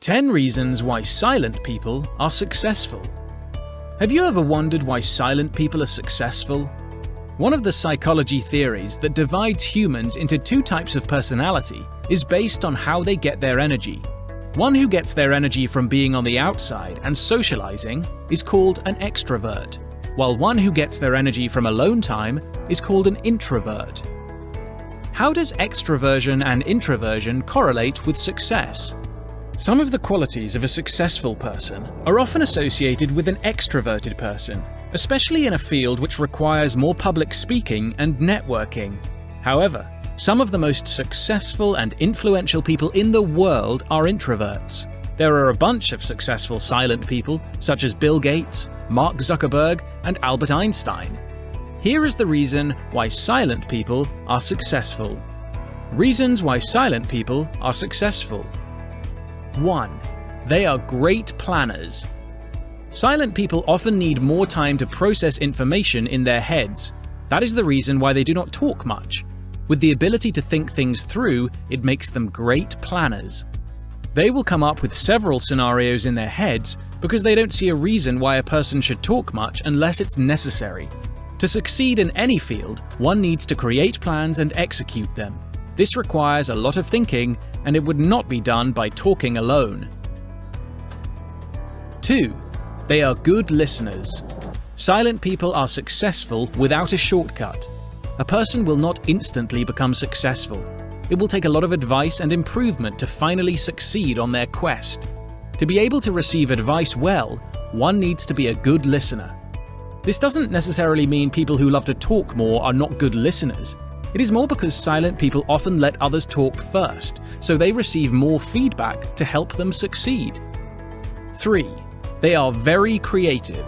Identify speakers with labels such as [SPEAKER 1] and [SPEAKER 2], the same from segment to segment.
[SPEAKER 1] 10 reasons why silent people are successful. Have you ever wondered why silent people are successful? One of the psychology theories that divides humans into two types of personality is based on how they get their energy. One who gets their energy from being on the outside and socializing is called an extrovert, while one who gets their energy from alone time is called an introvert. How does extroversion and introversion correlate with success? Some of the qualities of a successful person are often associated with an extroverted person, especially in a field which requires more public speaking and networking. However, some of the most successful and influential people in the world are introverts. There are a bunch of successful silent people, such as Bill Gates, Mark Zuckerberg, and Albert Einstein. Here is the reason why silent people are successful. Reasons why silent people are successful. 1. They are great planners. Silent people often need more time to process information in their heads. That is the reason why they do not talk much. With the ability to think things through, it makes them great planners. They will come up with several scenarios in their heads because they don't see a reason why a person should talk much unless it's necessary. To succeed in any field, one needs to create plans and execute them. This requires a lot of thinking, and it would not be done by talking alone. 2. They are good listeners. Silent people are successful without a shortcut. A person will not instantly become successful. It will take a lot of advice and improvement to finally succeed on their quest. To be able to receive advice well, one needs to be a good listener. This doesn't necessarily mean people who love to talk more are not good listeners. It is more because silent people often let others talk first, so they receive more feedback to help them succeed. 3. They are very creative.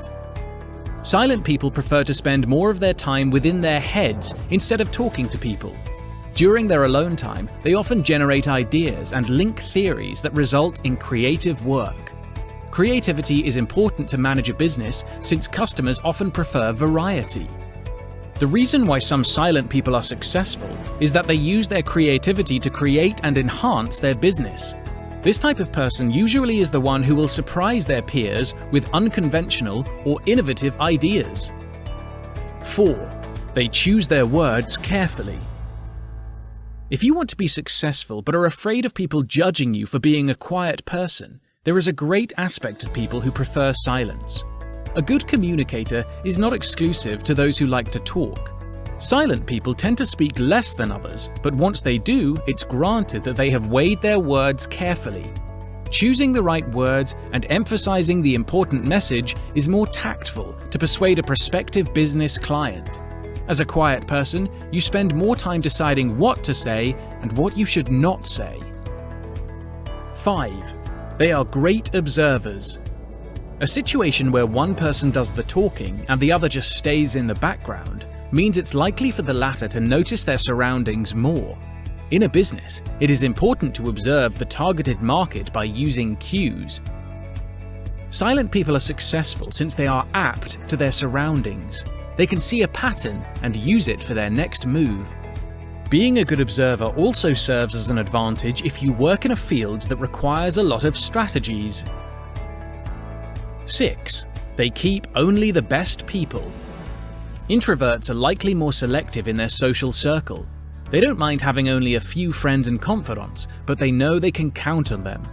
[SPEAKER 1] Silent people prefer to spend more of their time within their heads instead of talking to people. During their alone time, they often generate ideas and link theories that result in creative work. Creativity is important to manage a business since customers often prefer variety. The reason why some silent people are successful is that they use their creativity to create and enhance their business. This type of person usually is the one who will surprise their peers with unconventional or innovative ideas. 4. They choose their words carefully. If you want to be successful but are afraid of people judging you for being a quiet person, there is a great aspect of people who prefer silence. A good communicator is not exclusive to those who like to talk. Silent people tend to speak less than others, but once they do, it's granted that they have weighed their words carefully. Choosing the right words and emphasizing the important message is more tactful to persuade a prospective business client. As a quiet person, you spend more time deciding what to say and what you should not say. 5. They are great observers. A situation where one person does the talking and the other just stays in the background means it's likely for the latter to notice their surroundings more. In a business, it is important to observe the targeted market by using cues. Silent people are successful since they are apt to their surroundings. They can see a pattern and use it for their next move. Being a good observer also serves as an advantage if you work in a field that requires a lot of strategies. 6. They keep only the best people. Introverts are likely more selective in their social circle. They don't mind having only a few friends and confidants, but they know they can count on them.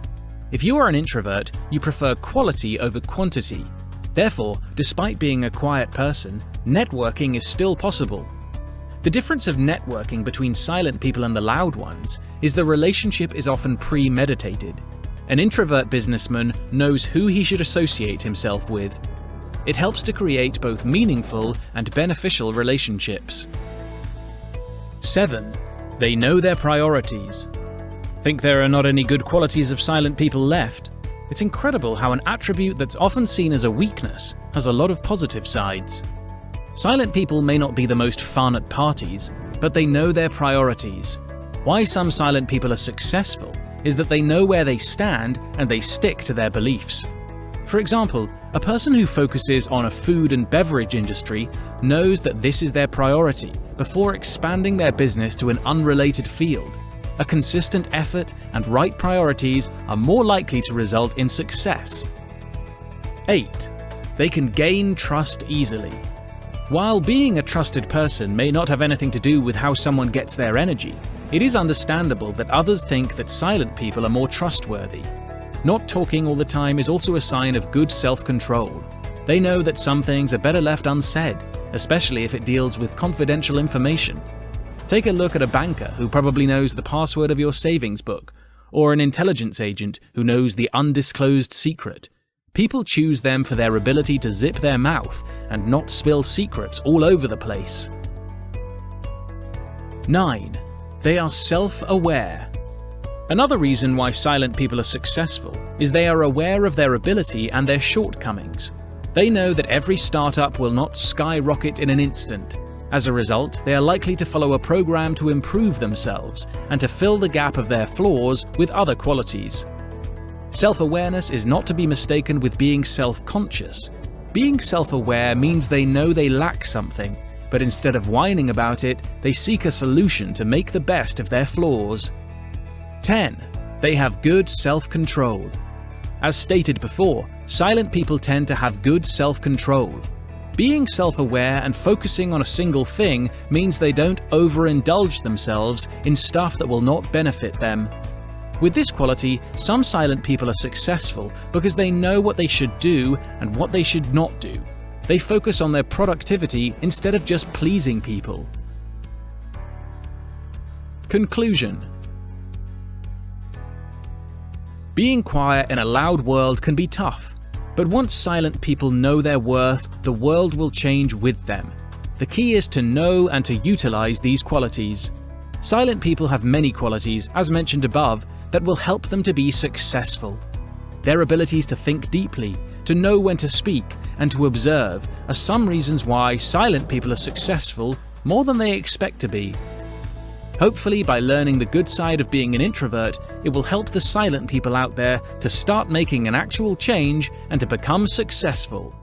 [SPEAKER 1] If you are an introvert, you prefer quality over quantity. Therefore, despite being a quiet person, networking is still possible. The difference of networking between silent people and the loud ones is the relationship is often premeditated. An introvert businessman knows who he should associate himself with. It helps to create both meaningful and beneficial relationships. 7. They know their priorities. Think there are not any good qualities of silent people left? It's incredible how an attribute that's often seen as a weakness has a lot of positive sides. Silent people may not be the most fun at parties, but they know their priorities. Why some silent people are successful is that they know where they stand and they stick to their beliefs. For example, a person who focuses on a food and beverage industry knows that this is their priority before expanding their business to an unrelated field. A consistent effort and right priorities are more likely to result in success. 8. They can gain trust easily. While being a trusted person may not have anything to do with how someone gets their energy, it is understandable that others think that silent people are more trustworthy. Not talking all the time is also a sign of good self-control. They know that some things are better left unsaid, especially if it deals with confidential information. Take a look at a banker who probably knows the password of your savings book, or an intelligence agent who knows the undisclosed secret. People choose them for their ability to zip their mouth and not spill secrets all over the place. 9. They are self-aware. Another reason why silent people are successful is they are aware of their ability and their shortcomings. They know that every startup will not skyrocket in an instant. As a result, they are likely to follow a program to improve themselves and to fill the gap of their flaws with other qualities. Self-awareness is not to be mistaken with being self-conscious. Being self-aware means they know they lack something, but instead of whining about it, they seek a solution to make the best of their flaws. 10. They have good self-control. As stated before, silent people tend to have good self-control. Being self-aware and focusing on a single thing means they don't overindulge themselves in stuff that will not benefit them. With this quality, some silent people are successful because they know what they should do and what they should not do. They focus on their productivity instead of just pleasing people. Conclusion. Being quiet in a loud world can be tough, but once silent people know their worth, the world will change with them. The key is to know and to utilize these qualities. Silent people have many qualities, as mentioned above, that will help them to be successful. Their abilities to think deeply, to know when to speak, and to observe are some reasons why silent people are successful more than they expect to be. Hopefully, by learning the good side of being an introvert, it will help the silent people out there to start making an actual change and to become successful.